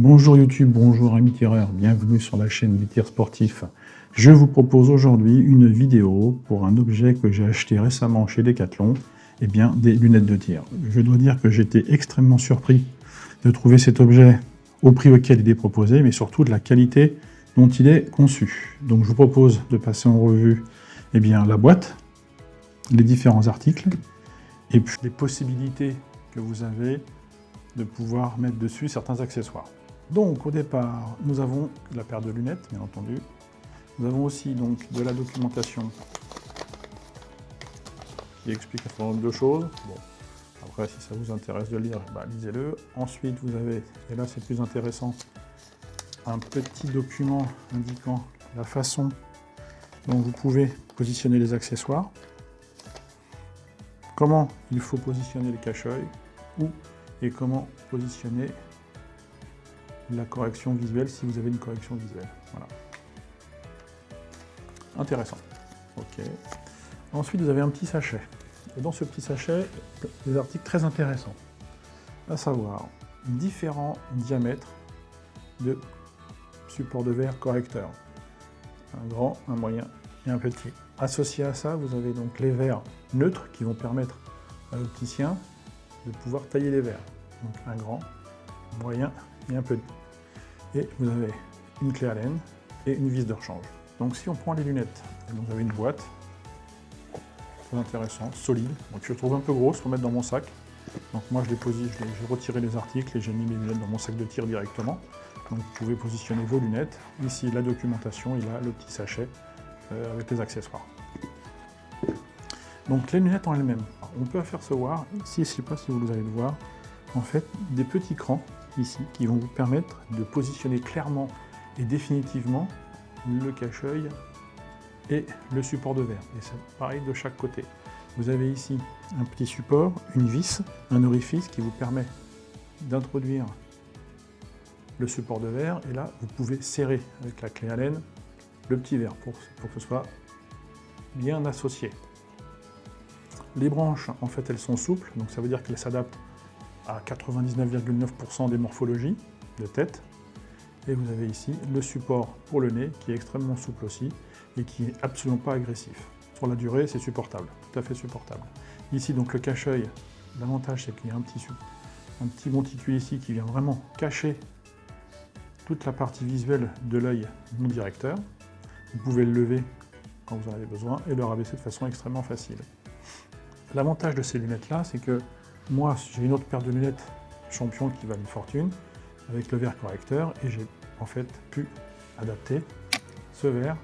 Bonjour YouTube, bonjour amis tireurs, bienvenue sur la chaîne des tirs sportifs. Je vous propose aujourd'hui une vidéo pour un objet que j'ai acheté récemment chez Decathlon, eh bien des lunettes de tir. Je dois dire que j'étais extrêmement surpris de trouver cet objet au prix auquel il est proposé, mais surtout de la qualité dont il est conçu. Donc je vous propose de passer en revue eh bien, la boîte, les différents articles, et puis les possibilités que vous avez de pouvoir mettre dessus certains accessoires. Donc au départ, nous avons la paire de lunettes, bien entendu. Nous avons aussi donc de la documentation qui explique un certain nombre de choses. Bon, après, si ça vous intéresse de lire, lisez-le. Ensuite, vous avez, et là c'est plus intéressant, un petit document indiquant la façon dont vous pouvez positionner les accessoires, comment il faut positionner le cache-œil, et comment positionner la correction visuelle si vous avez une correction visuelle. Voilà. Intéressant. Ok. Ensuite, vous avez un petit sachet. Et dans ce petit sachet, des articles très intéressants. À savoir, différents diamètres de support de verre correcteur. Un grand, un moyen et un petit. Associé à ça, vous avez donc les verres neutres qui vont permettre à l'opticien de pouvoir tailler les verres. Donc un grand, un moyen et un petit. Et vous avez une clé Allen et une vis de rechange. Donc si on prend les lunettes, vous avez une boîte, très intéressant, solide. Donc je trouve un peu grosse pour mettre dans mon sac. Donc moi j'ai retiré les articles et j'ai mis mes lunettes dans mon sac de tir directement. Donc vous pouvez positionner vos lunettes. Ici la documentation, il a le petit sachet avec les accessoires. Donc les lunettes en elles-mêmes, on peut apercevoir, ici je ne sais pas si vous allez le voir, en fait des petits crans ici qui vont vous permettre de positionner clairement et définitivement le cache-œil et le support de verre. Et c'est pareil de chaque côté. Vous avez ici un petit support, une vis, un orifice qui vous permet d'introduire le support de verre et là vous pouvez serrer avec la clé Allen le petit verre pour que ce soit bien associé. Les branches en fait elles sont souples, donc ça veut dire qu'elles s'adaptent à 99,9% des morphologies de tête. Et vous avez ici le support pour le nez qui est extrêmement souple aussi et qui n'est absolument pas agressif. Sur la durée, c'est supportable, tout à fait supportable. Ici, donc le cache-œil, l'avantage c'est qu'il y a un petit monticule ici qui vient vraiment cacher toute la partie visuelle de l'œil non directeur. Vous pouvez le lever quand vous en avez besoin et le rabaisser de façon extrêmement facile. L'avantage de ces lunettes-là, c'est que moi, j'ai une autre paire de lunettes Champion qui valent une fortune, avec le verre correcteur, et j'ai en fait pu adapter ce verre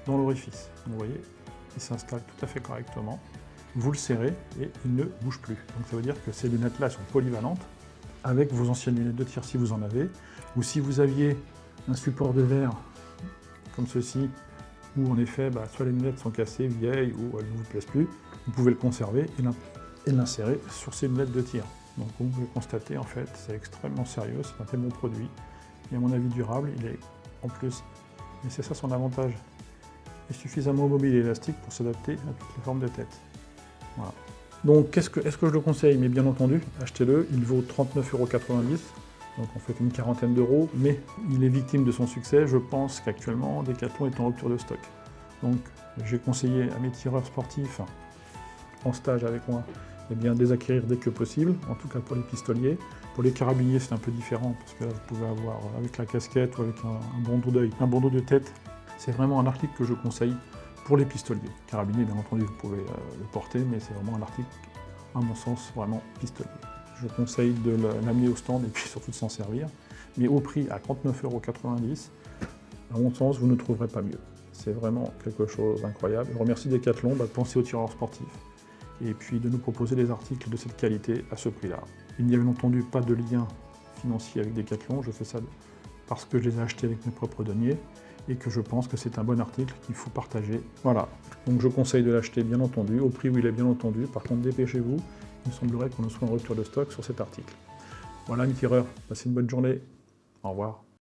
dans l'orifice. Vous voyez, il s'installe tout à fait correctement. Vous le serrez et il ne bouge plus. Donc ça veut dire que ces lunettes-là sont polyvalentes, avec vos anciennes lunettes de tir si vous en avez, ou si vous aviez un support de verre comme ceci, où en effet, soit les lunettes sont cassées, vieilles, ou elles ne vous plaisent plus, vous pouvez le conserver et l'insérer sur ces lunettes de tir. Donc vous pouvez constater, en fait, c'est extrêmement sérieux, c'est un très bon produit, et à mon avis durable, il est en plus, et c'est ça son avantage, il est suffisamment mobile et élastique pour s'adapter à toutes les formes de tête. Voilà. Donc est-ce que je le conseille? Mais bien entendu, achetez-le, il vaut 39,90 €, donc en fait une quarantaine d'euros, mais il est victime de son succès. Je pense qu'actuellement, Decathlon est en rupture de stock. Donc j'ai conseillé à mes tireurs sportifs en stage avec moi, eh bien, de les acquérir dès que possible, en tout cas pour les pistoliers. Pour les carabiniers, c'est un peu différent, parce que là, vous pouvez avoir avec la casquette ou avec un bandeau d'œil, un bandeau de tête. C'est vraiment un article que je conseille pour les pistoliers. Carabinier, bien entendu, vous pouvez le porter, mais c'est vraiment un article, à mon sens, vraiment pistolier. Je conseille de l'amener au stand et puis surtout de s'en servir. Mais au prix à 39,90 €, à mon sens, vous ne trouverez pas mieux. C'est vraiment quelque chose d'incroyable. Je remercie Decathlon de penser aux tireurs sportifs et puis de nous proposer des articles de cette qualité à ce prix-là. Il n'y a bien entendu pas de lien financier avec Decathlon, je fais ça parce que je les ai achetés avec mes propres deniers et que je pense que c'est un bon article qu'il faut partager. Voilà, donc je conseille de l'acheter bien entendu, au prix où il est bien entendu. Par contre, dépêchez-vous, il me semblerait qu'on soit en rupture de stock sur cet article. Voilà mes tireurs, passez une bonne journée, au revoir.